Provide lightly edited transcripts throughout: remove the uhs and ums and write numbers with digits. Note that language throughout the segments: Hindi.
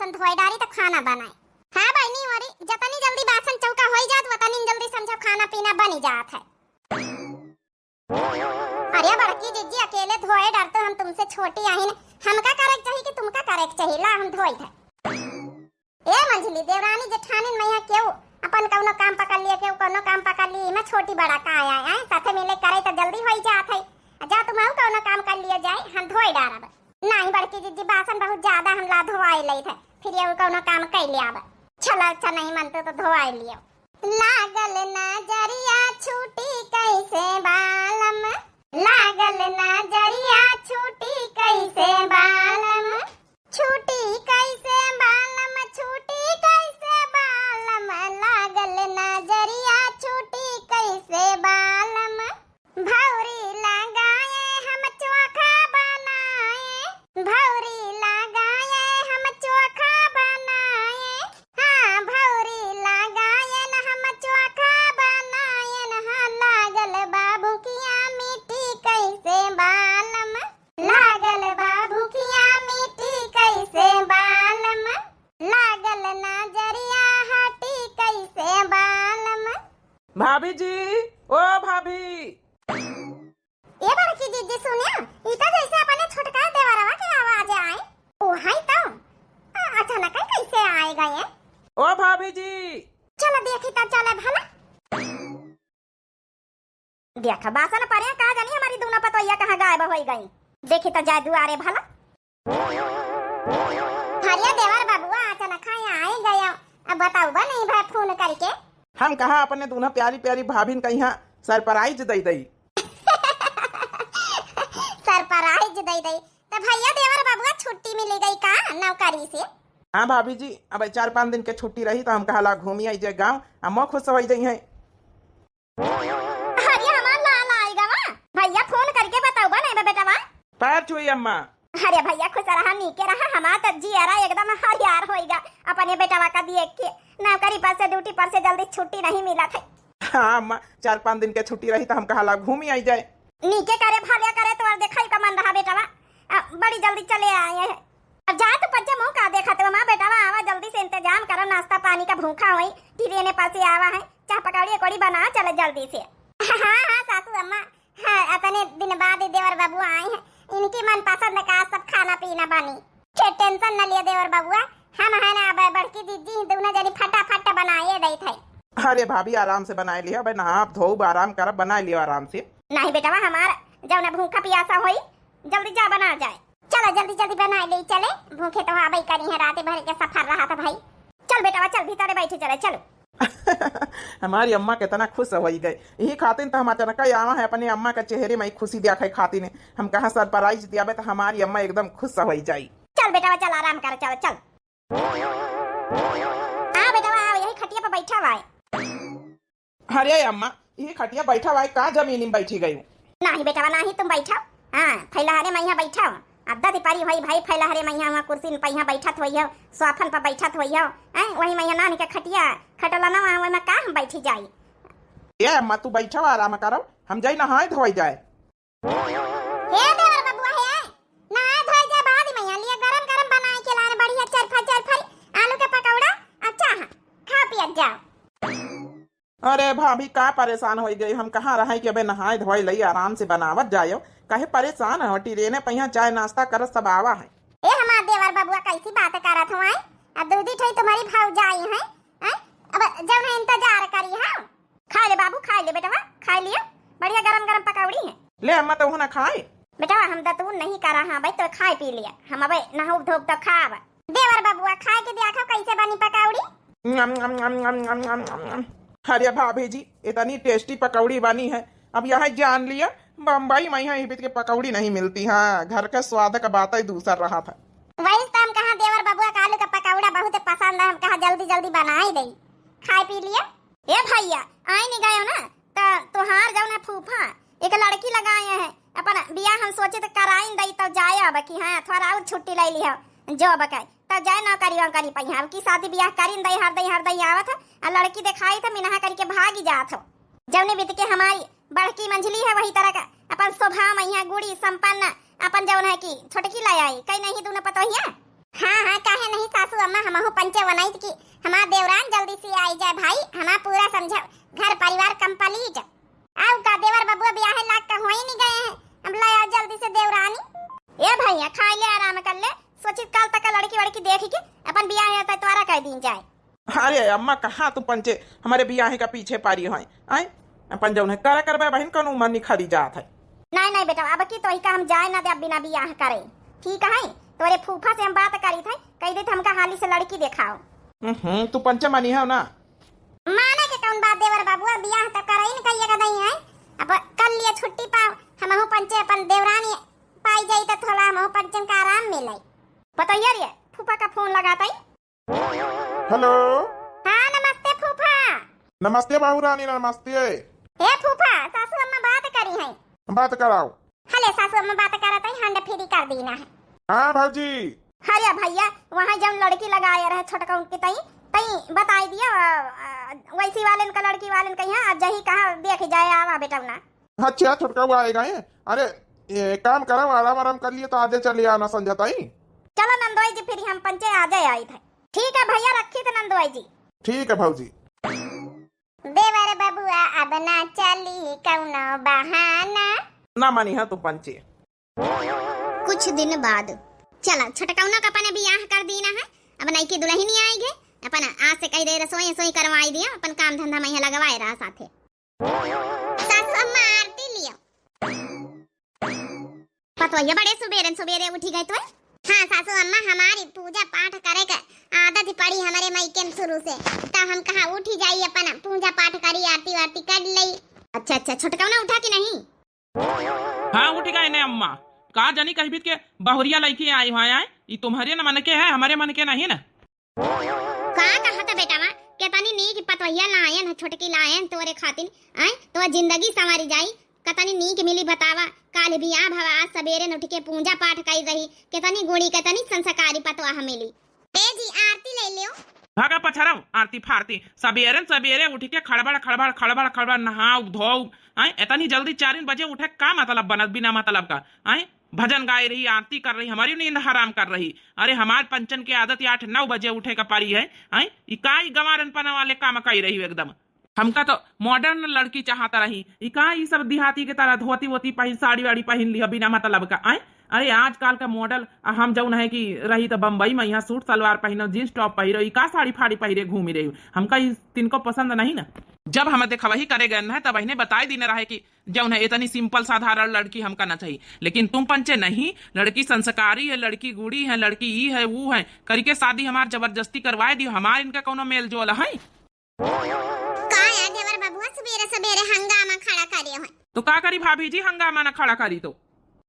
बासन धोए डारी तो खाना बनाए। हाँ बहनी मोरी, जतनी जल्दी बासन चौका हो जात वतनी जल्दी समझो खाना पीना बन जात है। अरे बड़की जीजी अकेले धोए डर तो हम तुमसे छोटी आई न, हमका करे चाहिए कि तुमका करे चाहिए, ला हम धोई है। ए मंझली देवरानी जेठानी मैया क्यों अपन कौनो काम पकड़ लिए, क्यों कौनो काम पकड़ लिए, मैं छोटी बड़ा का आया है साथे मिले करे तो जल्दी हो जात है। जा तुम आऊ कौनो काम कर लिया जाए, हम धोई डारब। नहीं बड़की जीजी बासन बहुत ज्यादा हम ला धोआई लई थे, फिर ये कौनो काम कर लिया। चलो अच्छा नहीं मनते तो धोआई लियो। लागल नजरिया छूटी कैसे बालम, लागल नजरिया छूटी कैसे बालम, छूटी कैसे बालम, छूटी कैसे बालम, लागल नजरिया छूटी कैसे बालम, भौरी लगाए हम चोखा बनाए, भौरी लगाए हम चोखा बनाए, हाँ भौरी लगाए न हम चोखा बनाए न, हाँ लागल बाबू किया मिट्टी कैसे बालम, लागल बाबू किया मिट्टी कैसे बालम, लागल नजरिया हटी कैसे बालम। भाभी जी, ओ भाभी। ये बड़की जीजी सुनिया, इता जैसे अपने छोटका देवरवा के आवाज आए, ओ हाय तो अचानक कैसे आए गए। ओ भाभी जी, चलो देखी तो चले भला। देखा बासन परे का जानी हमारी दोनों पतोइया कहां गायब हो गई, देखी तो जादू आ रे भला। हरिया देवर बाबूआ अचानक आए गए, अब बताओ बा नहीं भाई फोन करके। हम कहा अपने दोनों प्यारी प्यारी भाभी कहीं सरप्राइज दई दई। सरप्राइज दई दई तो भैया देवर बाबूआ छुट्टी मिल गई का नौकरी से। हाँ भाभी जी, अब 4-5 दिन के छुट्टी रही तो हम कहा घूमी आई जाए गाँव, हम खुश हो जाई है। हरिया हमार लाल आएगा वा, भैया फोन करके बताओ बा नहीं बेटा वा। पैर छुई अम्मा। अरे भैया खुश रहा नीके रहा, हमारा तो जियारा एकदम हरियार होएगा अपने बेटावा का देख के। नौकरी पर से ड्यूटी पर से जल्दी छुट्टी नहीं मिला था। हाँ अम्मा, 4-5 दिन के छुट्टी रही तो हम कहा घूमी आई जाए। नीके करे भालिया करे तो देखा ही का मन रहा बेटावा, बड़ी जल्दी चले आए हैं। अब जा तो पच्चा मुंह का देखा तो माँ बेटावा आवा जल्दी से इंतजाम करो, नाश्ता पानी का भूखा हुई टिरेने पास आवा है, चाह पकौड़ी कोड़ी बना चले जल्दी से। हाँ हाँ सासू अम्मा, हाँ अपने दिन बाद देवर बाबू आए हैं, इनकी मन पसंद का सब खाना पीना बनी, टेंशन न लिए देवर बाबूआ, हम है ना अब बड़की दीदी दोनों जनी फटाफट बनाए दई थे। अरे भाभी आराम से बनाए लिया, भाई नहा धो आराम कर बना लिया आराम से। नहीं बेटा हमारा जब ना भूखा प्यासा होई जल्दी जा बना जाए। चलो जल्दी जल्दी बना ले चले, भूखे तो आबई करी है, रात भर के सफर रहा था भाई। चल बेटा चल भीतर बैठे चले चलो। हमारी अम्मा कितना खुश हो गई, यही खातिर तो हम अचानक आवा है अपने अम्मा के चेहरे में खुशी देखा खातिर ने, हम कहा सरप्राइज दिया तो हमारी अम्मा एकदम खुश हो जाई। चल बेटा चल आराम कर, चल चल आ बेटा यही खटिया पर बैठा हुआ है। अरे अम्मा ये खटिया बैठा हुआ है, कहाँ जमीन में बैठी गई? नहीं बेटा नहीं तुम बैठा, हाँ फैलहारे मैं यहाँ बैठा हूँ, अद्धा दिपारी भाई भाई फैलहारे मैं यहाँ कुर्सी पर यहाँ बैठा हुई हो, सोफन पर बैठा हुई हो, वही मैं नानी का खटिया खटला ना वही में का हम बैठी जाई। ये अम्मा तू बैठा आराम करो, हम जाई नहाए धोई जाए। हे देवर बबुआ है, नहाए धोई जाए बाद में यहाँ लिए गरम गरम बनाए के लाने बढ़िया चरफा आलू के पकौड़ा, अच्छा खा पिया जाओ। अरे भाभी का परेशान हो गई, हम कहाँ रहे कि अबे नहाए धोई लई आराम से बनावत जायो, कहे परेशान हो टिरेने पहिया चाय नाश्ता कर सब आवा है। ए हमार देवर बबुआ कैसी बात करत हो, अब दूधी ठई तुम्हारी भौजाई है, अब जब है इंतजार करी है। खा ले बाबू खा ले बेटा, खा लियो बढ़िया गरम गरम पकौड़ी है। ले अम्मा तो ना खाए बेटा हम दतून नहीं करा, हाँ भाई तो खाए पी लिया, हम अब नहाऊ धोब तो खाब। देवर बबुआ खाए के देखो कैसे बनी पकौड़ी। अरे भाभी जी इतनी टेस्टी पकौड़ी बनी है, अब यहाँ जान लिया बम्बई में यहाँ के पकौड़ी नहीं मिलती। हाँ घर का स्वाद का बात ही दूसरा रहा था। वही तो हम कहा देवर बबुआ का आलू का पकौड़ा बहुत पसंद है, हम कहा जल्दी जल्दी बना ही दई, खाए पी लिया। ए भैया आई नहीं गए ना तो तुहार जाओ ना फूफा एक लड़की लगाए हैं अपन बिया, हम सोचे तो कराइन दई तो जाए अब कि हाँ थोड़ा और छुट्टी ले ली हो जो बकाई तब जाए ना करी पई अब की शादी ब्याह करीन दई हर दई आवत है, और लड़की दिखाई तो मिनहा करके भागी जात हो। जौने बीत के हमारी बड़की मंझली है वही तरह का अपन स्वभाव मैया गुड़ी संपन्न अपन जौन है की छोटकी लाई आई कहीं नहीं तूने पता ही है। हाँ हाँ काहे नहीं सासू अम्मा हमहु पंचे बनाई कि हमार देवरान जल्दी से आई जाए भाई, हमार पूरा समझ घर परिवार कंप्लीट। आओ का देवर बबुआ ब्याह लाग का हो ही नहीं गए हैं, अब ले आओ जल्दी से देवरानी। ए भैया खा ले आराम कर ले, सोचित काल तक लड़की वड़की देख के अपन ब्याह है तोरा कह दिन जाए। अरे अम्मा कहाँ तू पंचे हमारे बियाहे का पीछे पारी है आए अपन जौन है करा करबे बहन कौन उम्र निखरी जात है। नहीं नहीं बेटा अब की तो ही का हम जाए ना दे बिना बियाह करे, ठीक है? तोरे फूफा से हम बात करी थे, कह दे हमका हाली से लड़की दिखाओ। तू पंचे मानी है ना? माने के कौन बात देवर बाबुआ, बियाह तो करई न कहिए का नहीं है। अब कल लिए छुट्टी पाओ हमहु पंचे अपन देवरानी पाई जाई त थोड़ा हमहु पंचन का आराम मिले। पता यार ये फूफा का फोन लगाता ही। हेलो हाँ नमस्ते फूफा। नमस्ते बाबूरानी नमस्ते। हे फूफा सासू अम्मा बात करी है। बात कराओ। हले सासू अम्मा बात करत है, हंड फ्री कर देना है। हाँ भाजी। अरे भैया वहाँ जब लड़की लगाया रहे छोटका उनके तई तई बताई दिया वैसी वाले का लड़की वाले का यहाँ जही कहाँ देख जाए आवा बेटा ना। अच्छा छोटका वो आएगा है? अरे ये काम करो आराम आराम कर लिए तो आधे चले आना संजता ही। चलो नंदोई जी फिर हम पंचे आ जाए आई थे। ठीक है भैया रखी थे नंदोई जी। ठीक है भाजी। देवर बबुआ अब ना चली कौनो बहाना। ना मानी है तू पंचे। कुछ दिन बाद चला छोटकौना का अपन बियाह कर दीना है, अब नई की दुल्हन नहीं आएगी, अपन आज से कई दे रसोई सोई करवाई दिया, अपन काम धंधा में यहाँ लगवाए रहा साथे। सासू अम्मा आरती लियो। पतवैया बड़े सुबेरे सुबेरे उठी गए तो? हाँ सासू अम्मा हमारी पूजा पाठ करे का आदत पड़ी हमारे मायके में शुरू से, तब हम कहा उठी जाइए अपन पूजा पाठ करी आरती वारती कर ली। अच्छा अच्छा छोटकौना उठा कि नहीं? हाँ उठ गए ने अम्मा, कहा जानी कहीं भी के बहुरिया लड़की आई हुआ है, ये तुम्हारे न मन के है हमारे मन के नहीं ना। कहा था बेटा माँ के तनी नी की पतवैया लायन है छोटकी लायन तोरे खातिर आए तो जिंदगी संवारी जाई, कतनी नीक मिली बतावा। काल बियाह भवा आज सवेरे न उठ के पूजा पाठ कर रही, केतनी गुणी केतनी संस्कारी पतवा मिली। ए जी आरती ले लियो। भागा पछाड़ा आरती फारती सवेरे सवेरे उठ के खड़बड़ खड़बड़ खड़बड़ खड़बड़ नहाओ धोओ आए इतनी जल्दी 4 बजे उठे का मतलब बनत बिना मतलब का आए भजन गाए रही आरती कर रही हमारी नींद हराम कर रही। अरे हमार पंचन की आदत 8-9 बजे उठे का पारी है आए इकाई गंवारन पना वाले काम कही रही एकदम। हमका तो मॉडर्न लड़की चाहता रही, इका ये सब देहाती के तरह धोती वोती पहन साड़ी वाड़ी पहन लिया बिना मतलब का आए। अरे आजकल का मॉडल हम जौन है कि रही तो बम्बई में यहाँ सूट सलवार पहनो जींस टॉप पहिरो का साड़ी फाड़ी पहिरे घूमी रही, हमका तिनको पसंद नहीं ना। जब हम देखा वही करे गए ना तब इन्हें बताई देने रहे कि जौन है इतनी सिंपल साधारण लड़की हमका ना चाहिए, लेकिन तुम पंचे नहीं, लड़की संस्कारी है, लड़की गुड़ी है, लड़की ई है वो है करके शादी हमार जबरदस्ती करवाए दियो, हमार इनका कोनो मेल जोल है। तो का करी भाभी जी हंगामा ना खड़ा करी तो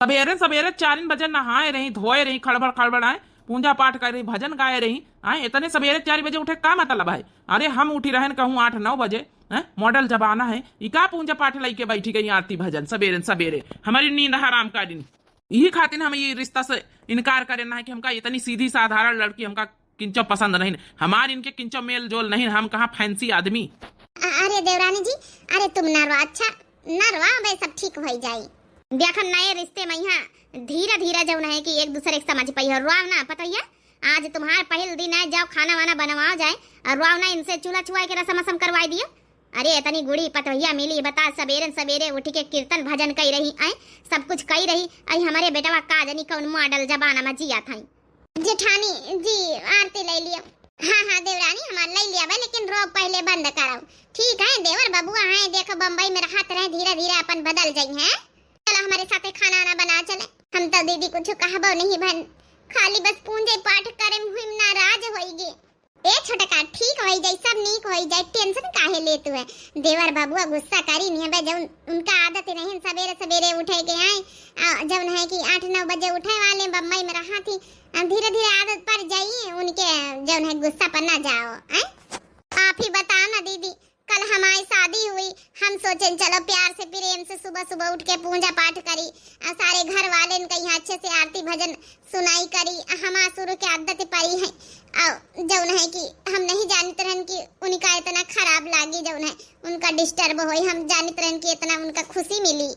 सवेरे सवेरे 4 बजे नहाए रही धोए रही खड़बड़ खड़बड़ आए पूजा पाठ कर रही भजन गाए रही आए इतने सवेरे 4 बजे उठे का मतलब है? अरे हम उठी रहे कहूँ 8-9 बजे मॉडल जमाना है इका पूजा पाठ लेके बैठी गई आरती भजन सवेरे सवेरे हमारी नींद हराम कर यही खातिर हम ये रिश्ता से इनकार करना है कि हमका इतनी सीधी साधारण लड़की हमका किंचो पसंद नहीं, हमारे इनके किंचो मेल जोल नहीं, हम कहाँ फैंसी आदमी। अरे देवरानी जी अरे तुम नरवा अच्छा नरवा भाई सब ठीक हो जाए। देखो नए रिश्ते में यहाँ धीरे धीरे जब है कि एक दूसरे के समझ पाई रुआव ना पता है आज तुम्हारा पहल दिन है जाओ खाना वाना बनवाओ जाए और रुआव ना इनसे चूल्हा छुआ के रसम असम करवाई दियो। अरे इतनी गुड़ी पतवैया मिली बता सवेरे सवेरे उठ के कीर्तन भजन कही रही आए सब कुछ कही रही। अरे हमारे बेटा का जनी कौन मॉडल जमाना में जिया था। जेठानी जी आरती ले लियो। हाँ हाँ देवरानी हमारा ले लिया लेकिन रोग पहले बंद कराओ ठीक है। देवर बबुआ है देखो बम्बई में रहते रहे धीरे धीरे अपन बदल जाई है। चलो हमारे साथ खाना ना बना चले, हम तो दीदी कुछ कहबो नहीं बन खाली बस पूंजे पाठ करे हुई नाराज होईगी। ए छोटका ठीक होई जाई सब नीक होई जाई टेंशन काहे लेतु है। देवर बबुआ गुस्सा करी नहीं है जब उनका आदत नहीं सवेरे सवेरे उठे के आए जब है कि 8-9 बजे उठे वाले बम्बई में रहा थी धीरे धीरे आदत पड़ जाइए उनके जब है गुस्सा पर ना जाओ। आप ही बताओ ना दीदी कल हमारी शादी हुई हम सोचे चलो प्यार से प्रेम से सुबह सुबह उठ के पूजा पाठ करी सारे घर वाले इनका यहाँ अच्छे से आरती भजन सुनाई करी हमारा शुरू की आदत पड़ी है जौन है कि हम नहीं जानते रहन कि उनका इतना खराब लागी जौन है उनका डिस्टर्ब हुई हम जानते रहन कि इतना उनका खुशी मिली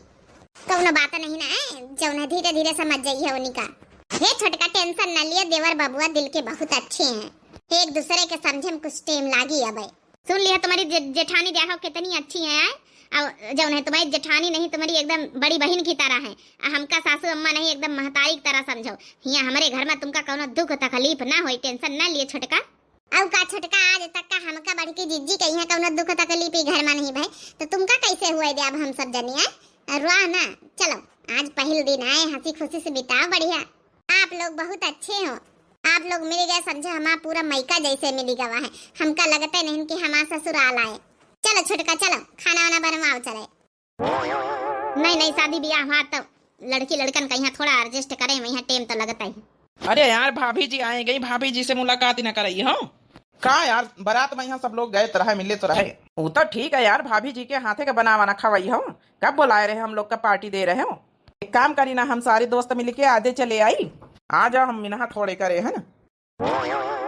कौन बात नहीं ना जौन है धीरे धीरे समझ जाइए उनका। हे छोटका टेंशन न लिए देवर बबुआ दिल के बहुत अच्छे हैं एक दूसरे के समझे में कुछ टाइम लागी अब। सुन लिया तुम्हारी जेठानी देखो कितनी अच्छी है। और जौन है तुम्हारी जेठानी नहीं, तुम्हारी एकदम बड़ी बहन की तरह है। हमका सासू अम्मा नहीं, एकदम महतारी की तरह समझो। यहाँ हमारे घर में तुमका कोनो दुख तकलीफ ना हो, टेंशन ना लिए छोटका। अब का छोटका आज तक का हमका बड़की जिज्जी कही है कोनो दुख तकलीफ घर में नहीं भाई, तो तुमका कैसे हुआ दे अब हम सब जनिए रुआ ना। चलो आज पहले दिन आए, हंसी खुशी से बिताओ बढ़िया। आप लोग बहुत अच्छे हो, आप लोग मिल गए समझो, हमारा पूरा मैका जैसे मिली गवा है। हमका लगता नहीं कि हमारा ससुराल आए। चलो छोटका चलो खाना वाना बनवाओ चले। नहीं शादी ब्याह हुआ तो लड़की लड़कन का यहाँ थोड़ा एडजस्ट करें, वहाँ टाइम तो लगता ही। अरे यार भाभी जी आए गई, भाभी जी से मुलाकात ही न कराई हो का यार। बारात में यहाँ सब लोग गए तो रहे, मिले तो रहे। वो तो ठीक है यार, भाभी जी के हाथे का बना वाना खवाई हो। कब बुलाए रहे हम लोग का पार्टी दे रहे हो। एक काम करी ना, हम सारे दोस्त मिल के आधे चले आई, आ जाओ हम मिनहा थोड़े करे है ना।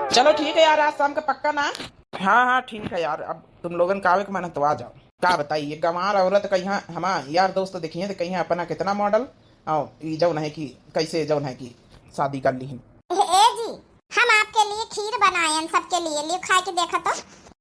चलो ठीक है यार, आज शाम का पक्का ना। हाँ ठीक है यार, अब तुम लोगन का आवे के मन तो आ जाओ। क्या बताइए गंवार औरत कहीं हमारा यार दोस्त देखिए तो कहीं अपना कितना मॉडल और जौन है कि कैसे जौन है कि शादी कर ली। ए जी हम आपके लिए खीर बनाए सबके लिए खा के देखा तो।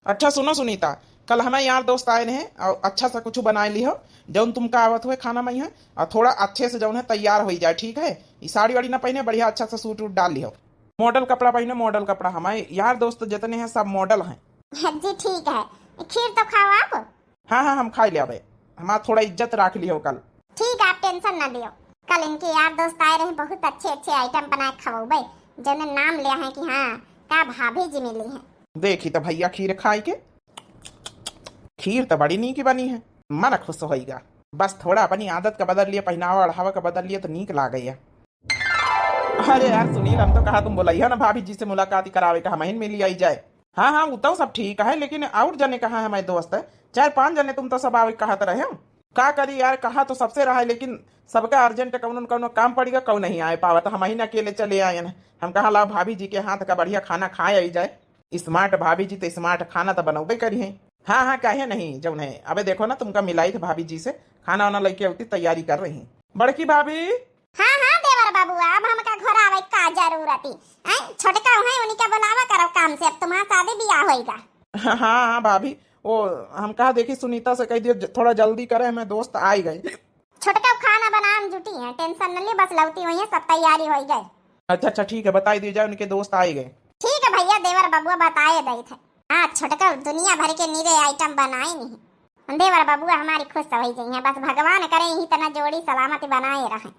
अच्छा सुनो सुनीता, कल हमें यार दोस्त आए हैं और अच्छा सा कुछ बनाए ली हो जौन तुमका आवत हुए खाना में है, और थोड़ा अच्छे से जौन है तैयार हो जाए, ठीक है। ये साड़ी वाड़ी ना पहने, बढ़िया अच्छा सा सूट वूट डाल ली हो। मॉडल कपड़ा पहने, मॉडल कपड़ा। हमारे यार दोस्त जितने हैं सब मॉडल हैं। जी ठीक है, खीर तो खाओ आप। हाँ हम खा लिया भाई, हमारा थोड़ा इज्जत रख ली हो कल। ठीक है आप टेंशन ना लियो, कल इनके यार दोस्त आए रहे, बहुत अच्छे आइटम बनाए खवाओ भाई, जिन्हें नाम लिया है कि हाँ क्या भाभी जी मिली है। देखी तो भैया खीर खाई के, खीर तो बड़ी नीक बनी है, मन खुश होगा। बस थोड़ा अपनी आदत का बदल लिए, पहनावा ओढ़ावा का बदल लिए तो नीक ला गई है। अरे यार सुनील, हम तो कहा तुम बोला ना भाभी जी से मुलाकात करावे का, हम मिली आई जाए। हाँ वो तो सब ठीक है, लेकिन और जने कहा है हमारे दोस्त है 4-5 जने, तुम तो सब आवे कहते रहे हो। का करी यार, कहा तो सबसे रहा है, लेकिन सबका अर्जेंट कौन काम पड़ेगा, कौन नहीं आए पावा, तो हम ही अकेले चले आए हैं। हम कहा ला भाभी जी के हाथ का बढ़िया खाना खाए आई जाए। स्मार्ट भाभी जी तो स्मार्ट खाना तो बनौबे करी है। हाँ काहे नहीं, जब नहीं अबे देखो ना तुमका मिलाई थे भाभी जी से, खाना वाना लेके उतनी तैयारी कर रही बड़की भाभी। हाँ देवर बाबू, अब हमका घर आवे का जरूरत है। छोटका है उन्हीं का बुलावा करो काम से, अब तुम्हारा शादी ब्याह होएगा। हाँ भाभी, वो हम कहा देखी सुनीता से कह दियो थोड़ा जल्दी करे, हमें दोस्त आ गए। छोटका खाना बनाने जुटी है, टेंशन न ले, बस लौटी हुई है, सब तैयारी हो गई। अच्छा ठीक है, बताई दी जाए उनके दोस्त आए गए। ठीक है भैया, देवर बाबू बताए गए थे। हाँ छोटका दुनिया भर के नीरे आइटम बनाए नहीं, देवर बाबू हमारी खुश हो गई है, बस भगवान करे यही तना जोड़ी सलामती बनाए रहे।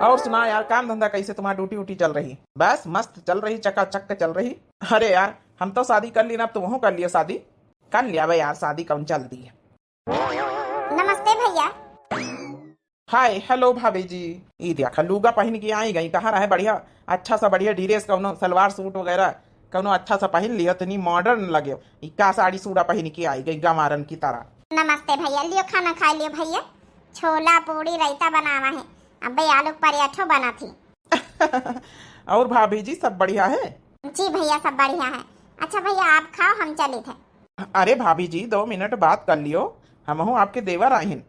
और सुना यार, काम धंधा कैसे तुम्हारी ड्यूटी उटी चल रही? बस मस्त चल रही, चकाचक चल रही। अरे यार हम तो शादी कर ली ना, अब तुम कर लिया शादी, कर लिया भाई यार, शादी कौन चलती है। नमस्ते भैया। हाय हेलो भाभी जी। ई देखा लूगा पहन के आई गई, कहाँ रहे बढ़िया अच्छा सा बढ़िया ड्रेस, कौनो सलवार सूट वगैरह कौनो अच्छा सा पहन लिया, इतनी मॉडर्न लगे। का साड़ी सूड़ा पहन के आई गई गमारन की तरह। नमस्ते भैया, लियो खाना खा लियो भैया, छोला पूड़ी रायता बनावा है, अब भाई आलू पराठा बना थी। और भाभी जी सब बढ़िया है? जी भैया सब बढ़िया है। अच्छा भैया आप खाओ, हम चले थे। अरे भाभी जी 2 मिनट बात कर लियो, हम हूँ आपके देवर आए हैं।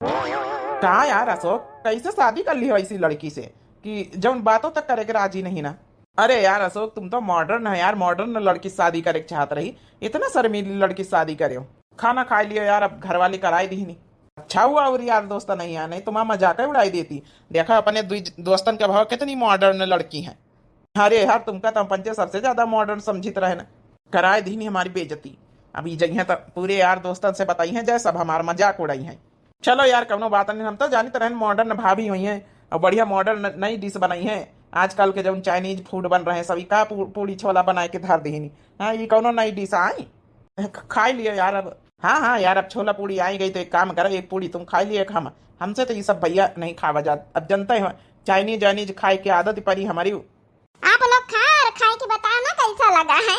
कहा यार अशोक, कैसे शादी कर ली हो ऐसी लड़की से कि जब बातों तक करे के राजी नहीं ना। अरे यार अशोक, तुम तो मॉडर्न है यार, मॉडर्न लड़की शादी करे चाहत रही, इतना शर्मीली लड़की शादी करे हो। खाना खा लियो यार, अब घर वाली कराई दी नहीं। अच्छा हुआ और यार दोस्त नहीं आया, नहीं तो माँ मजाक उड़ाई देती। देखा अपने दोस्तन के भाव कितनी मॉडर्न लड़की है। अरे यार तुमका तो पंचे सबसे ज्यादा मॉडर्न समझित रहे ना, कराए दी नहीं हमारी बेइज्जती। अभी जगह तो पूरे यार दोस्तन से बताई है, जैसे सब हमारा मजाक उड़ाई है। चलो यार कौनो बात नहीं, हम तो जानते रहे मॉडर्न भाभी हुई है और बढ़िया मॉडर्न नई डिश बनाई है। आजकल के जो चाइनीज फूड बन रहे हैं सभी का पूड़ी छोला बना के धर दी। हाँ ये कौनो नई डिश आई, खा लियो यार अब। हाँ यार अब छोला पूड़ी आई गई तो एक काम करो, एक पूड़ी तुम खा लिए, हमसे तो ये सब भैया नहीं खावा जात। अब जनता है चाइनीज खाए की आदत पड़ी हमारी। आप लोग खाए के बताओ ना कैसा लगा है।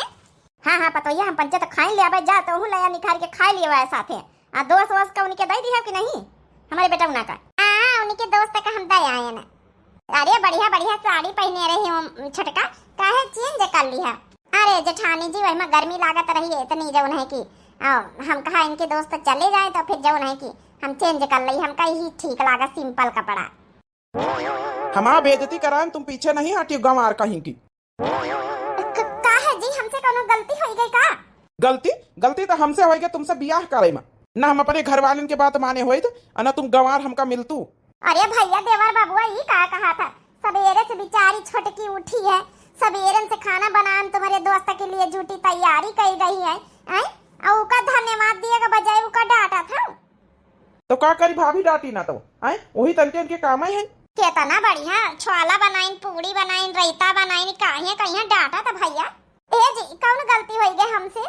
हाँ पता हम पंचे तो खाई लिया, जा तो हूँ लया निखार के खाई लिया साथ है। दोस्त वोस्त का उनके दे दिया कि नहीं, हमारे बेटा उना का। उनके दोस्त का हम दे आए ना। अरे बढ़िया साड़ी पहने रही हूँ छोटका, काहे चेंज कर लिया। अरे जेठानी जी वही में गर्मी लागत रही है इतनी जौन है कि हम कहा इनके दोस्त चले जाए तो फिर जौन है कि हम चेंज कर ली, हमका ही ठीक लगा सिंपल कपड़ा। हमारा बेइज्जती कराएं, तुम पीछे नहीं हटी गंवार कहीं की। काहे गलती हो गई का? गलती गलती तो हमसे होगी तुमसे बियाह करे में, ना हम अपने घर वालन के बात माने हुए थे, ना तुम गंवार हमका मिलतू। अरे भैया देवर बाबुआ ये का कहा था, सवेरे से बेचारी छोटकी उठी है, सवेरे से खाना बनाने तुम्हारे दोस्त के लिए झूठी तैयारी कर रही है, और उसका धन्यवाद दिए का बजाय उसका डांटा था। तो का करी भाभी डांटी ना तो वही तनके उनके काम है। केतना बढ़िया छोला बनाइन, पूरी बनाइन, रायता बनाइन, कहीं डांटा था भैया। ए जी कौन गलती हो गई हमसे?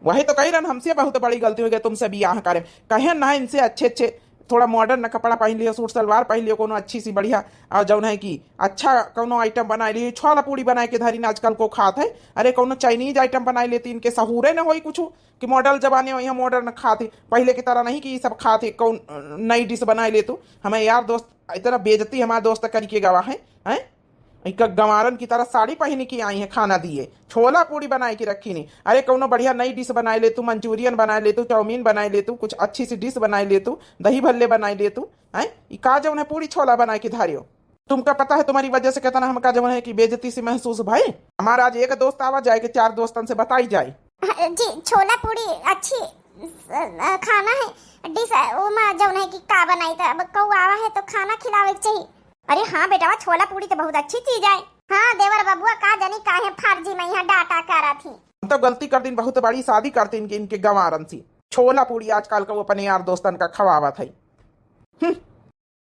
वही तो कही रन हमसे बहुत बड़ी गलती हो गई तुमसे बियाह करे। कहे ना इनसे अच्छे अच्छे थोड़ा मॉडर्न न कपड़ा पहन लियो, सूट सलवार पहन लियो, कोनो अच्छी सी बढ़िया और जौन है कि अच्छा कोनो आइटम बना लियो। छोला पूरी बनाए के धरी आजकल को खात है, अरे कोनो चाइनीज आइटम बना लेती, इनके सहूरे न हो कुछ कि मॉडल जमाने में यहाँ मॉडर्न खाते, पहले की तरह नहीं कि ये सब खाते कौन नई डिश बना ले। तू हमें यार दोस्त इतना बेइज्जती हमारा दोस्त करके गवा है, गंवारन की तरह साड़ी पहन के आई है, खाना दिए, छोला पूरी बनाए के रखी नहीं। अरे कौनो बढ़िया नई डिश बनाए ले तू, मंचूरियन बनाए ले तू, चाउमीन बनाए ले तू, कुछ अच्छी सी डिश बनाए ले तू, दही भल्ले बनाए ले तू, का जवन है पूरी छोला बनाए के धारियो। तुमका पता है तुम्हारी वजह से कहता ना हमका जवन है कि बेइज्जती से महसूस भाई। हमारा आज एक दोस्त आवा जाए कि 4 दोस्तन से बताई जाए जी छोला पूरी अच्छी खाना है, डिश है वो में जवन है कि का बनाई था, अब कौ आवा है तो खाना खिलावे चाहिए। अरे हाँ बेटा छोला पूरी तो बहुत अच्छी चीज है। हाँ देवर बबुआ का जानी काहे फर्जी में यहाँ डाटा करा थी। तो गलती कर दिन बहुत बड़ी शादी करते इनके गंवारन सी, छोला पूरी आजकल का वो अपने यार दोस्तन का खवावा था।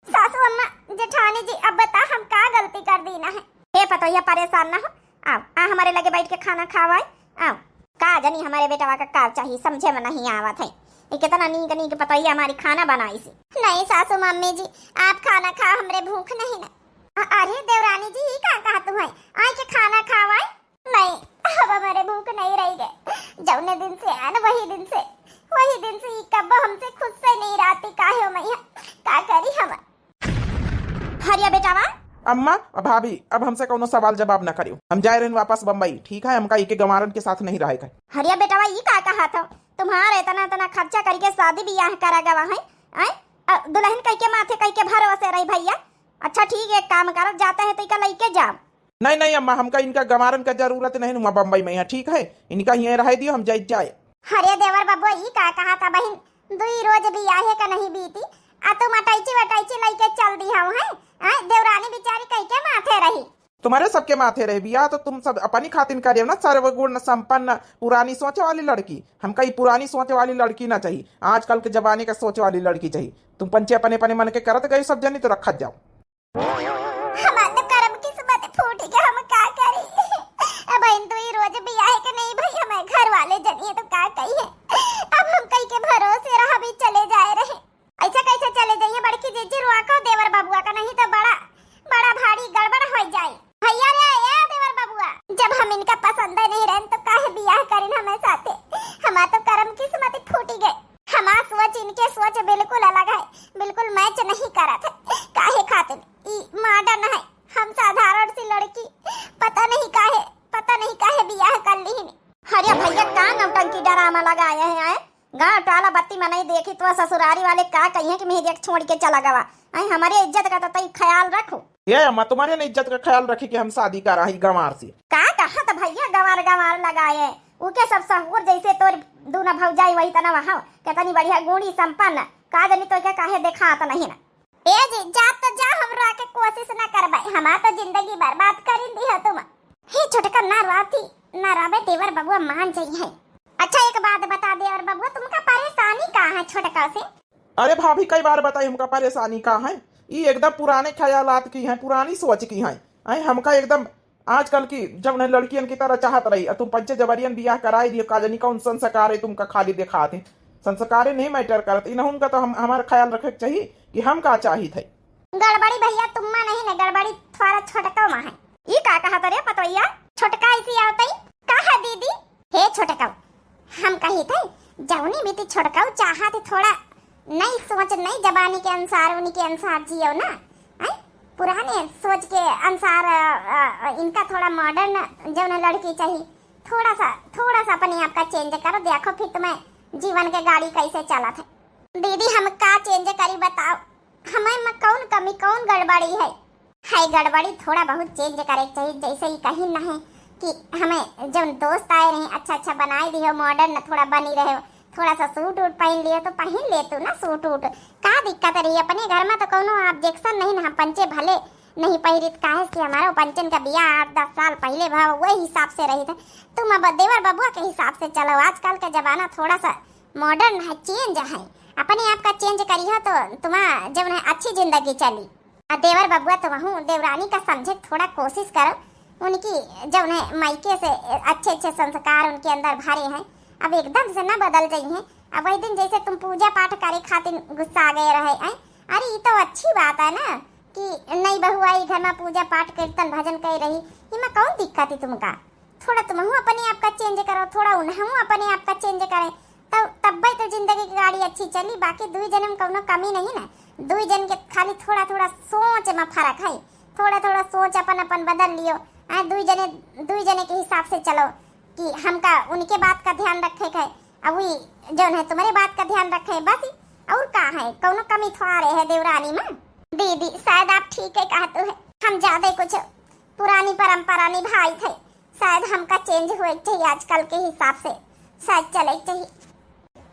सासू अम्मा जेठानी जी अब बता हम का गलती कर दी ना है? हे पतोहिया परेशान ना हो, आओ आ हमारे लगे बैठ के खाना खावाए। आओ का जानी हमारे बेटा का का चाहिए समझे में नहीं आवा था, कितना नीक नीक पतोहिया हमारी खाना बनाई सी। नहीं सासू मम्मी जी आप खाना खा, हमरे भूख नहीं ना। अरे देवरानी जी ये का कहा तुम है आए के खाना खावाए? नहीं अब हमारे भूख नहीं रही गए, जौने दिन से आया ना वही दिन से ये कब हमसे खुद से नहीं रहती, काहे हो मैया का करी हम। हरिया बेटावा अम्मा भाभी अब हमसे कोनो सवाल जवाब न करियो, हम जाए रहे वापस बम्बई, ठीक है? हमका एक गंवारन के साथ नहीं रहेगा। हरिया बेटावा ये का कहा था, तुम्हारे इतना खर्चा करके शादी ब्याह करा गवा है, दुल्हन कह के माथे कह के भरोसे रही भैया। अच्छा ठीक है एक काम करो, जाते है तो इनका लेके जाओ। नहीं अम्मा हमका इनका गंवारन का जरूरत नहीं हुआ बम्बई में, यहाँ ठीक है इनका यहाँ रह दियो, हम जाए। हरे देवर बाबू ये का कहा था बहन, 2 रोज ब्याह का नहीं बीती आ तुम अटैची लेके चल दी हूं है, देवरानी बेचारी कह के माथे रही। तुम्हारे सबके माथे रहे बिया तो तुम सब अपनी खातिर करियो ना, सर्वगुण संपन्न पुरानी सोच वाली लड़की। हमका ये पुरानी सोच वाली लड़की ना चाहिए, आजकल के जमाने का सोच वाली लड़की चाहिए। तुम पंचे अपने मन के करत गए सब जनी तो रखा जाओ। हमार तो कर्म किस्मत फूट गया, हम का करी? बहन 2 रोज ब्याह के नहीं भाई, हमें घर वाले जनिए तो का कही है, अब हम कई के भरोसे रहा भी चले जाए रहे। ऐसा कैसे चले जाइए बड़की जीजी रुआ को देवर बाबुआ का, नहीं तो बड़ा भारी गड़बड़ हो जाए। भैया रे ए देवर बाबुआ, जब हम इनका पसंद नहीं रहन तो काहे बियाह करिन हमें साथे? हमार तो कर्म किस्मत फूटी गए, हमार सोच इनके सोच बिल्कुल अलग है, बिल्कुल मैच नहीं करा था। काहे खातिर ई मॉडर्न है, हम साधारण सी लड़की, पता नहीं काहे बियाह कर ली। अरे भैया का नौटंकी ड्रामा लगाए हैं, गाँव टाला बत्ती में नहीं देखी तो ससुरारी वाले का कही है कि मेरी एक छोड़ के चला गवा। हमारे इज्जत का तो ख्याल रखो। ये अम्मा तुम्हारे ने इज्जत का ख्याल रखी कि हम शादी कर रही गंवार से। का कहा तो भैया गंवार लगाए, उके सब सहूर जैसे तोर दूना भौजाई वही तना वहां कितनी बढ़िया गुणी संपन्न, का जनी तो क्या काहे देखा तो नहीं ना। ए जी जा तो जा, हमरा के कोशिश ना करबाई, हमार तो जिंदगी बर्बाद करिन दी है तुम। हे छोटका ना रावे देवर बबुआ मान जाई है। अच्छा एक बात बता दे और बबुआ तुमका परेशानी का है छोटका से? अरे भाभी कई बार बताई हमका परेशानी का है, ये एकदम पुराने ख्यालात की है, पुरानी सोच की है। हमका एकदम आजकल की जब लड़कियन की तरह चाहत रही, तुम पंचे जबरियन बियाह कराई दियो, काजनी कौन संस्कार है तुमका खाली दिखाते, संस्कार नहीं मैटर करते इन उनका तो हम हमारा ख्याल रखे चाहिए कि हम का चाहिए थे। गड़बड़ी भैया तुम्मा नहीं ना, गड़बड़ी थोड़ा छोटका में है। ये का कहा तरे पतोइया छोटका ऐसी आवतई कहा दीदी? हे छोटका हम कही थे जौनी बीती छोटका चाहते थोड़ा नई सोच नई जबानी के अनुसार उनके अनुसार जियो ना, पुराने सोच के अनुसार इनका थोड़ा मॉडर्न जौन लड़की चाहिए, थोड़ा सा अपने आप का चेंज करो, देखो फिर तुम्हें जीवन के गाड़ी कैसे चला था। दीदी हम का चेंज करी बताओ, हमें में कौन कमी कौन गड़बड़ी है? गड़बड़ी थोड़ा बहुत चेंज करे चाहिए, जैसे ही कहीं ना है कि हमें जब दोस्त आए रहे अच्छा अच्छा बनाई दी हो, मॉडर्न थोड़ा बनी रहे हो, थोड़ा सा सूट वूट पहन लियो तो पहन ले तू ना सूट वूट, का दिक्कत रही? अपने घर में तो कोनो ऑब्जेक्शन नहीं ना, पंचे भले नहीं पहिरित, काहे कि हमारा पंचन का बियाह 8-10 साल पहले भाव वही हिसाब से रही था। तुम अब देवर बबुआ के हिसाब से चलो, आजकल का जमाना थोड़ा सा मॉडर्न है, चेंज है, अपने आप का चेंज करिए तो तुम्हारा जब है अच्छी जिंदगी चली। देवर बबुआ तो वहूँ देवरानी का समझे थोड़ा कोशिश करो, उनकी जब है मायके से अच्छे अच्छे संस्कार उनके अंदर भरे हैं, अब एकदम से ना बदल गई हैं। अब वही दिन जैसे तुम पूजा पाठ करे खातिर गुस्सा आ गए रहे हैं, अरे ये तो अच्छी बात है ना कि नई बहू आई घर में पूजा पाठ कीर्तन भजन कर रही, इसमें कौन दिक्कत है तुमका? थोड़ा तुम अपने आप का चेंज करो, थोड़ा उन्हें अपने आप का चेंज करें, तब तो जिंदगी की गाड़ी अच्छी चली। बाकी दुई जन में कोनो कमी नहीं ना, दुई जन के खाली थोड़ा थोड़ा सोच में फर्क है, थोड़ा थोड़ा सोच अपन अपन बदल लियो, दुई जने के हिसाब से चलो कि हमका उनके बात का ध्यान रखे है, अब वही जो है तुम्हारे बात का ध्यान रखे, बस और का है, कोनो कमी थोड़ा रहे है देवरानी में। दीदी शायद आप ठीक है कहते हैं, हम ज्यादा कुछ पुरानी परंपरा निभाई थे, शायद हमका चेंज हुए चाहिए आजकल के हिसाब से, शायद चले चाहिए।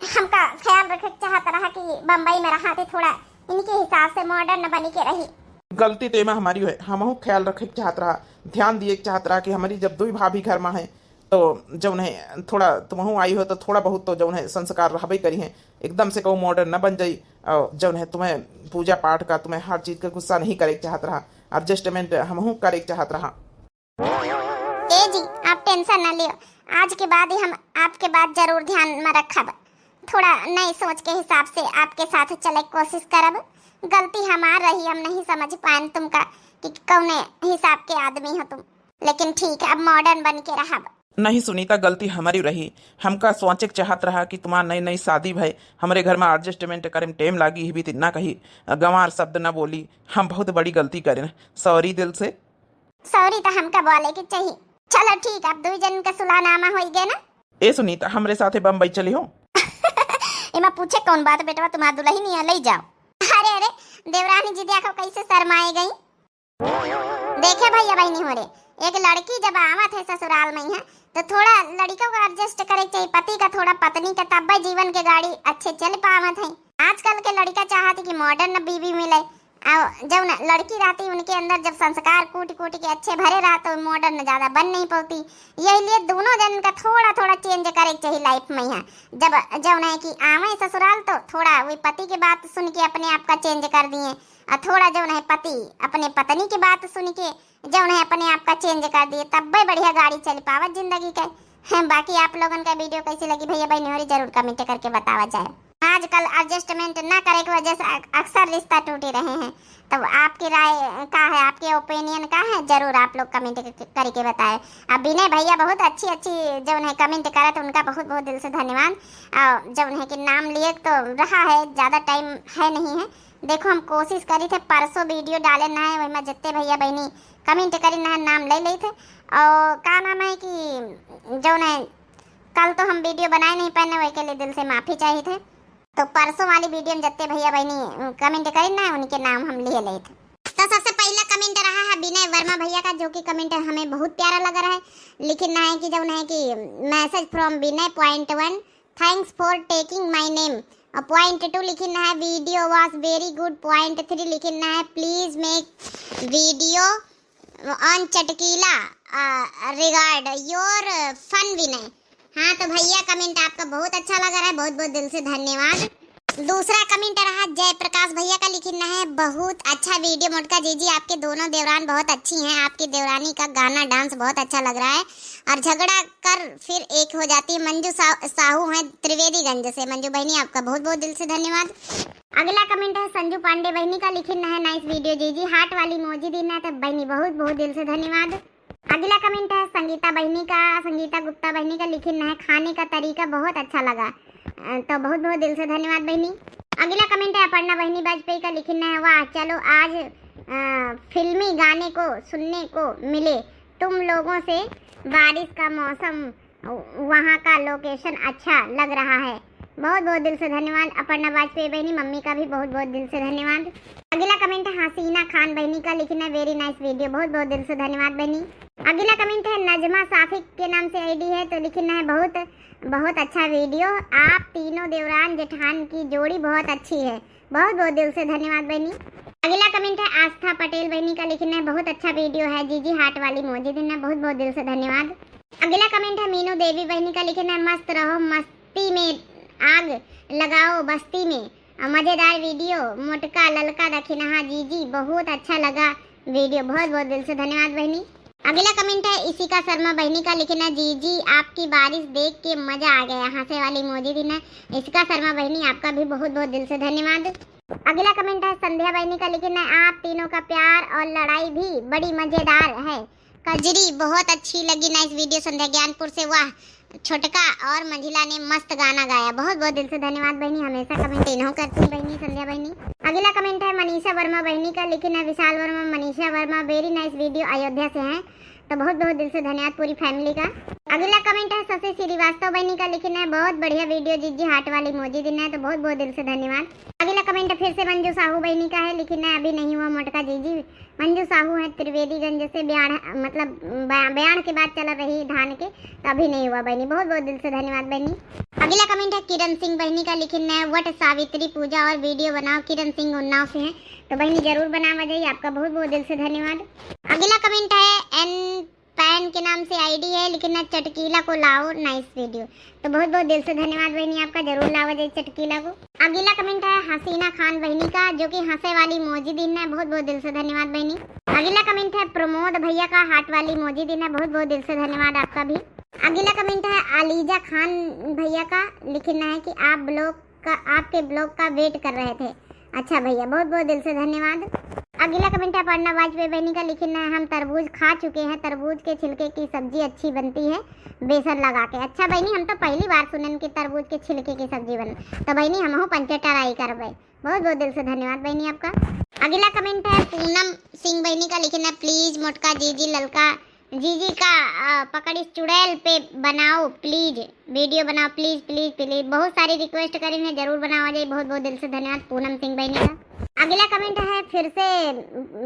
हमका ख्याल रखे चाहता रहा कि बम्बई में रहा थे, थोड़ा इनके हिसाब से मॉडर्न बनी के रही। गलती तो एमा हमारी है, हम ख्याल रखे चाहत रहा, ध्यान दिए चाहत रहा कि हमारी जब दुई भाभी घर में है तो जौन है थोड़ा तुमहू आई हो तो थोड़ा बहुत तो जौन है संस्कार रहबे करी है, एकदम से कहूँ मॉडर्न न बन जाई। और जौन है तुम्हें पूजा पाठ का, तुम्हें हर चीज का गुस्सा नहीं करे चाहत रहा, एडजस्टमेंट हमहू करे चाहत रहा। ए जी आप टेंशन न लियो, आज के बाद ही हम आपके बात जरूर ध्यान में रखब, थोड़ा नई सोच के हिसाब से आपके साथ चले कोशिश करब। गलती हमार रही, हम नहीं समझ पाए तुमका कि कौने हिसाब के आदमी हो तुम, लेकिन ठीक है अब मॉडर्न बन के रहब। नहीं सुनीता, गलती हमारी रही, हमका सोचे चाहत रहा कि तुम्हारा नई नई शादी भाई हमारे घर में एडजस्टमेंट करे में टाइम लागी, भी इतना कही गंवार शब्द न बोली, हम बहुत बड़ी गलती करें, सॉरी दिल से। सॉरी तो हमका बोले कि चाहिए। चलो ठीक, अब दुई जन का सुलानामा हो गए ना। ए सुनीता हमरे साथे बम्बई चली हो। इमा पूछे कौन बात बेटवा, तुम्हारा दुल्ही नहीं है, ले जाओ। अरे देवरानी जी देखो कैसे शर्माए गई, देखे भैया बहनी हो रहे, एक लड़की जब आवत है ससुराल में है तो थोड़ा लड़कों को एडजस्ट करे चाहिए, पति का थोड़ा पत्नी का, तब जीवन के गाड़ी अच्छे चल पावत है। आजकल के लड़का चाहती कि मॉडर्न बीवी मिले, जब लड़की रहती उनके अंदर जब संस्कार कूट कूट के अच्छे भरे रहा तो मॉडर्न ज्यादा बन नहीं पाती, यही लिए दोनों जन का थोड़ा थोड़ा चेंज करे चाहिए लाइफ में है। जब है कि आवे ससुराल तो थोड़ा वही पति की बात सुन के अपने आप का चेंज कर दिए, और थोड़ा जो है पति अपने पत्नी की बात सुन के जो है अपने आप का चेंज कर दिए, तब भी बढ़िया गाड़ी चल पावत जिंदगी का है। बाकी आप लोगन का वीडियो कैसी लगी भैया बहनी जरूर कमेंट करके बतावा जाए। आजकल एडजस्टमेंट ना करे की वजह से अक्सर रिश्ता टूटे रहे हैं, तब आपकी राय का है, आपके ओपिनियन का है, जरूर आप लोग कमेंट करके बताएं। अब विनय भैया बहुत अच्छी जो है कमेंट करा तो उनका बहुत बहुत दिल से धन्यवाद। और जब है कि नाम लिए तो रहा है, ज़्यादा टाइम है नहीं है, देखो हम कोशिश करी थे परसों वीडियो डाले ना है, वही में जितने भैया बहनी कमेंट करी ना नाम ले थे। और का नाम है कि जो है कल तो हम वीडियो बनाए नहीं पाए, वही के लिए दिल से माफ़ी चाहिए थे, तो परसों वाली वीडियो में जितने भैया बहनी कमेंट करी ना उनके नाम हम लिए थे। तो सबसे पहला कमेंट रहा है विनय वर्मा भैया का, जो कि कमेंट हमें बहुत प्यारा लग रहा है। लेकिन है कि जब है कि message from Vinay .1 thanks for taking my name. .2 लिखना है वीडियो वाज वेरी गुड। .3 लिखना है प्लीज मेक वीडियो ऑन चटकीला रिगार्ड योर फन विनय। हाँ तो भैया कमेंट आपका बहुत अच्छा लग रहा है, बहुत बहुत दिल से धन्यवाद। दूसरा कमेंट रहा जय प्रकाश भैया का, लिखना है बहुत अच्छा वीडियो मोटका जीजी, आपके दोनों देवरान बहुत अच्छी हैं, आपकी देवरानी का गाना डांस बहुत अच्छा लग रहा है और झगड़ा कर फिर एक हो जाती है। मंजू साहू हैं त्रिवेदीगंज से। मंजू बहनी आपका बहुत बहुत दिल से धन्यवाद। अगला कमेंट है संजू पांडे बहनी का, लिखना है नाइस वीडियो जीजी, हार्ट वाली मोजी देना है, तो बहनी बहुत बहुत दिल से धन्यवाद। अगला कमेंट है संगीता बहनी का, संगीता गुप्ता बहनी का, लिखना है खाने का तरीका बहुत अच्छा लगा, तो बहुत बहुत दिल से धन्यवाद बहनी। अगला कमेंट है अपर्णा बहनी वाजपेयी का, लिखना है वाह चलो आज फिल्मी गाने को सुनने को मिले तुम लोगों से, बारिश का मौसम, वहाँ का लोकेशन अच्छा लग रहा है, बहुत बहुत दिल से धन्यवाद अपर्णा वाजपेयी बहनी। मम्मी का भी बहुत बहुत दिल से धन्यवाद। अगला कमेंट है हसीना खान बहनी का, लिखना वेरी नाइस वीडियो, बहुत बहुत दिल से धन्यवाद बहनी। अगला कमेंट है नजमा साफिक के नाम से आईडी है, तो लिखना है बहुत अच्छा वीडियो, आप तीनों देवरान जेठान की जोड़ी बहुत अच्छी है, बहुत बहुत दिल से धन्यवाद बहनी। अगला कमेंट है आस्था पटेल बहनी का, लिखना है बहुत अच्छा वीडियो है, जीजी हार्ट वाली मौजी देना, बहुत बहुत दिल से धन्यवाद। अगला कमेंट है मीनू देवी बहनी का, लिखना है मस्त रहो मस्ती में आग लगाओ बस्ती में, मजेदार वीडियो मोटका ललका दखिनहा जीजी, बहुत अच्छा लगा वीडियो, बहुत बहुत दिल से धन्यवाद बहनी। अगला कमेंट है इशिका शर्मा बहनी का, लिखना जीजी आपकी बारिश देख के मजा आ गया, हंसे वाली मौजी देना। इशिका शर्मा बहनी आपका भी बहुत बहुत दिल से धन्यवाद। अगला कमेंट है संध्या बहनी का, लिखना है आप तीनों का प्यार और लड़ाई भी बड़ी मजेदार है, कजरी बहुत अच्छी लगी, नाइस वीडियो संध्या ज्ञानपुर से, वाह छोटका और मंझिला ने मस्त गाना गाया, बहुत बहुत दिल से धन्यवाद बहनी, हमेशा कमेंट इन्हों करती बहनी संध्या बहनी। अगला कमेंट है मनीषा वर्मा बहनी का, लिखना है Vishal Verma Manisha Verma very nice video, Ayodhya से हैं, तो बहुत बहुत दिल से धन्यवाद पूरी फैमिली का। अगला कमेंट है शशि श्रीवास्तव बहनी का, लिखना है बहुत बढ़िया वीडियो जीजी हार्ट वाली मौजी देना है, तो बहुत बहुत दिल से धन्यवाद। अगला कमेंट है फिर से मंजू साहू बहनी का है, लिखना है अभी नहीं हुआ मोटका जीजी, मंजू साहू है त्रिवेदीगंज से, बयान मतलब बयान के बाद चल रही धान के, तो अभी नहीं हुआ बहनी, बहुत बहुत दिल से धन्यवाद बहनी। अगला कमेंट है किरण सिंह बहनी का, लिखना है वट सावित्री पूजा और वीडियो बनाओ, किरण सिंह उन्नाव से हैं, तो बहनी जरूर बना जाइए, आपका बहुत बहुत दिल से धन्यवाद। अगला कमेंट है एन पैन के नाम से आईडी है, लिखना चटकीला को लाओ नाइस वीडियो, तो बहुत बहुत दिल से धन्यवाद बहनी, आपका जरूर लावा जाए चटकीला को। अगला कमेंट है हसीना खान बहनी का, जो कि हंसे वाली मौजी दिन है, बहुत बहुत दिल से धन्यवाद बहनी। अगला कमेंट है प्रमोद भैया का, हार्ट वाली मौजी दिन है, बहुत बहुत दिल से धन्यवाद आपका भी। अगला कमेंट है अलीजा खान भैया का, लिखना है कि आपके ब्लॉग का वेट कर रहे थे, अच्छा भैया बहुत बहुत दिल से धन्यवाद। अगला कमेंट है पढ़ना वाजपेयी बहनी का, लिखना है हम तरबूज खा चुके हैं, तरबूज के छिलके की सब्जी अच्छी बनती है बेसन लगा के, अच्छा बहनी हम तो पहली बार सुनन कि तरबूज के छिलके की सब्जी बन, तो बहनी हम हो पंचे ट्राई करबे, बहुत बहुत दिल से धन्यवाद बहनी आपका। अगला कमेंट है पूनम सिंह बहनी का, लिखना है प्लीज मोटका जीजी ललका जीजी का पकड़ी चुड़ैल पे बनाओ प्लीज, वीडियो बनाओ प्लीज प्लीज प्लीज, बहुत सारी रिक्वेस्ट करी है, जरूर बनावा जाए, बहुत बहुत दिल से धन्यवाद पूनम सिंह बहनी का। अगला कमेंट है फिर से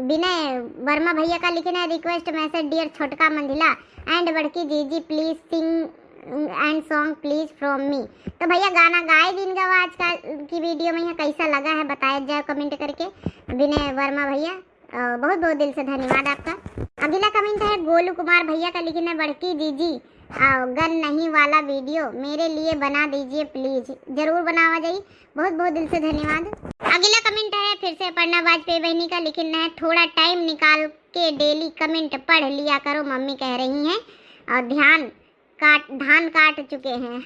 विनय वर्मा भैया का, लिखना है रिक्वेस्ट मैसेज डियर छोटका मंझिला एंड बड़की जीजी please sing and song please from me, तो भैया गाना गाए दिन गवा आज की वीडियो में, यहाँ कैसा लगा है बताया जाए कमेंट करके विनय वर्मा भैया, बहुत बहुत दिल से धन्यवाद आपका। अगला कमेंट है गोलू कुमार भैया का, लिखना है बड़की जीजी गन नहीं वाला वीडियो मेरे लिए बना दीजिए प्लीज, जरूर बनावा जाइए, बहुत बहुत दिल से धन्यवाद। अगला कमेंट है फिर से पढ़ना वाजपेयी बहनी का, लिखना है थोड़ा टाइम निकाल के डेली कमेंट पढ़ लिया करो, मम्मी कह रही हैं और धान काट चुके हैं,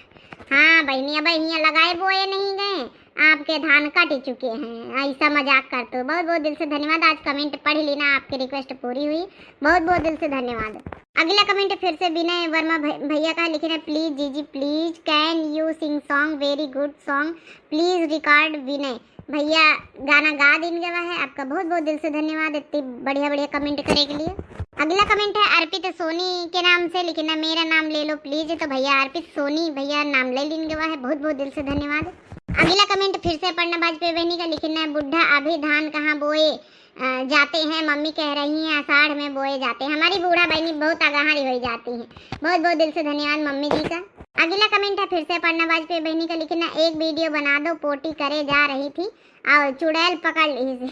हाँ बहनी अब यहाँ लगाए बोए नहीं गए, आपके धान कट चुके हैं, ऐसा मजाक करते हो, बहुत बहुत दिल से धन्यवाद, आज कमेंट पढ़ लेना, आपकी रिक्वेस्ट पूरी हुई, बहुत बहुत दिल से धन्यवाद। अगला कमेंट फिर से विनय वर्मा भैया का, लिखना है प्लीज जीजी please can you sing song very good song please record Vinay, भैया गाना गा दिन गवा है, आपका बहुत बहुत दिल से धन्यवाद इतनी बढ़िया बढ़िया कमेंट करने के लिए। अगला कमेंट है अर्पित सोनी के नाम से, लिखना मेरा नाम ले लो प्लीज, तो भैया अर्पित सोनी भैया नाम ले लिन गवा है, बहुत बहुत दिल से धन्यवाद। अगला कमेंट फिर से पढ़ना वाजपेयी बहनी का, लिखना है बुढ़ा अभी धान कहाँ बोए जाते हैं, मम्मी कह रही हैं आषाढ़ में बोए जाते हैं, हमारी बूढ़ा बहनी बहुत आगाहारी हो जाती है, बहुत बहुत दिल से धन्यवाद मम्मी जी का। अगला कमेंट है फिर से पढ़ना वाजपेयी बहनी का, लिखना एक वीडियो बना दो पोटी करे जा रही थी और चुड़ैल पकड़ ली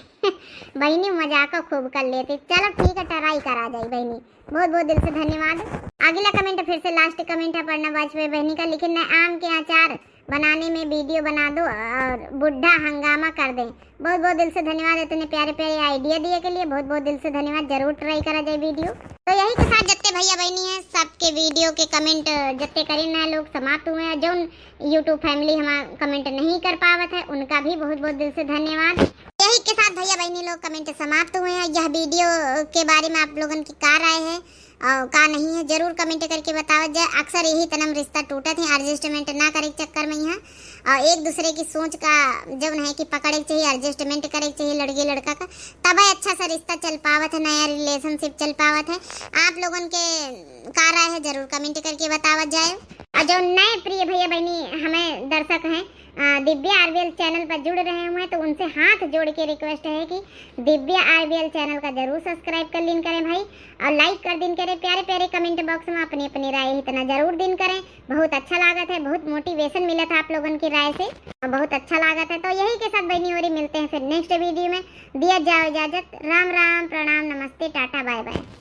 बहनी मजाक खूब कर लेती, चलो ठीक है ट्राई करा जाए बहनी, बहुत बहुत दिल से धन्यवाद। अगला कमेंट फिर से लास्ट कमेंट है पढ़ना वाजपेयी बहनी का, लिखना आम के अचार बनाने में वीडियो बना दो और बुढ़ा हंगामा कर दें, बहुत बहुत दिल से धन्यवाद इतने प्यारे प्यारे आइडिया दिए के लिए, बहुत बहुत दिल से धन्यवाद, जरूर ट्राई करा जाए वीडियो। तो यही के साथ जितने भैया बहनी हैं सबके वीडियो के कमेंट जितने करे ना लोग समाप्त हुए हैं, जो यूट्यूब फैमिली हमारा कमेंट नहीं कर पावत है उनका भी बहुत बहुत दिल से धन्यवाद। यही के साथ भैया बहनी लोग कमेंट समाप्त हुए हैं, यह वीडियो के बारे में आप लोगों की कार आए हैं का नहीं है जरूर कमेंट करके बताओ जाए, अक्सर यही तनम रिश्ता टूटा थे एडजस्टमेंट ना करे चक्कर में यहाँ और एक दूसरे की सोच का जब है कि पकड़े चाहिए एडजस्टमेंट करे चाहिए लड़की लड़का का, तब अच्छा सा रिश्ता चल पावत है, नया रिलेशनशिप चल पावत है, आप लोगों के कार आए है जरूर कमेंट करके बतावत जाए। और जो नए प्रिय भैया बहनी हमें दर्शक हैं दिव्या आरबीएल चैनल पर जुड़ रहे हुए हैं, तो उनसे हाथ जोड़ के रिक्वेस्ट है कि दिव्या आरबीएल चैनल का जरूर सब्सक्राइब कर दिन करें भाई, और लाइक कर दिन करें। प्यारे प्यारे कमेंट बॉक्स में अपनी अपनी राय इतना जरूर दिन करें। बहुत अच्छा लागत है, बहुत मोटिवेशन मिला था आप लोगों की राय से, बहुत अच्छा लागत है। तो यही के साथ बहनी और मिलते हैं फिर नेक्स्ट वीडियो में। दिया जाओ इजाजत। राम राम, प्रणाम, नमस्ते, टाटा, बाय बाय।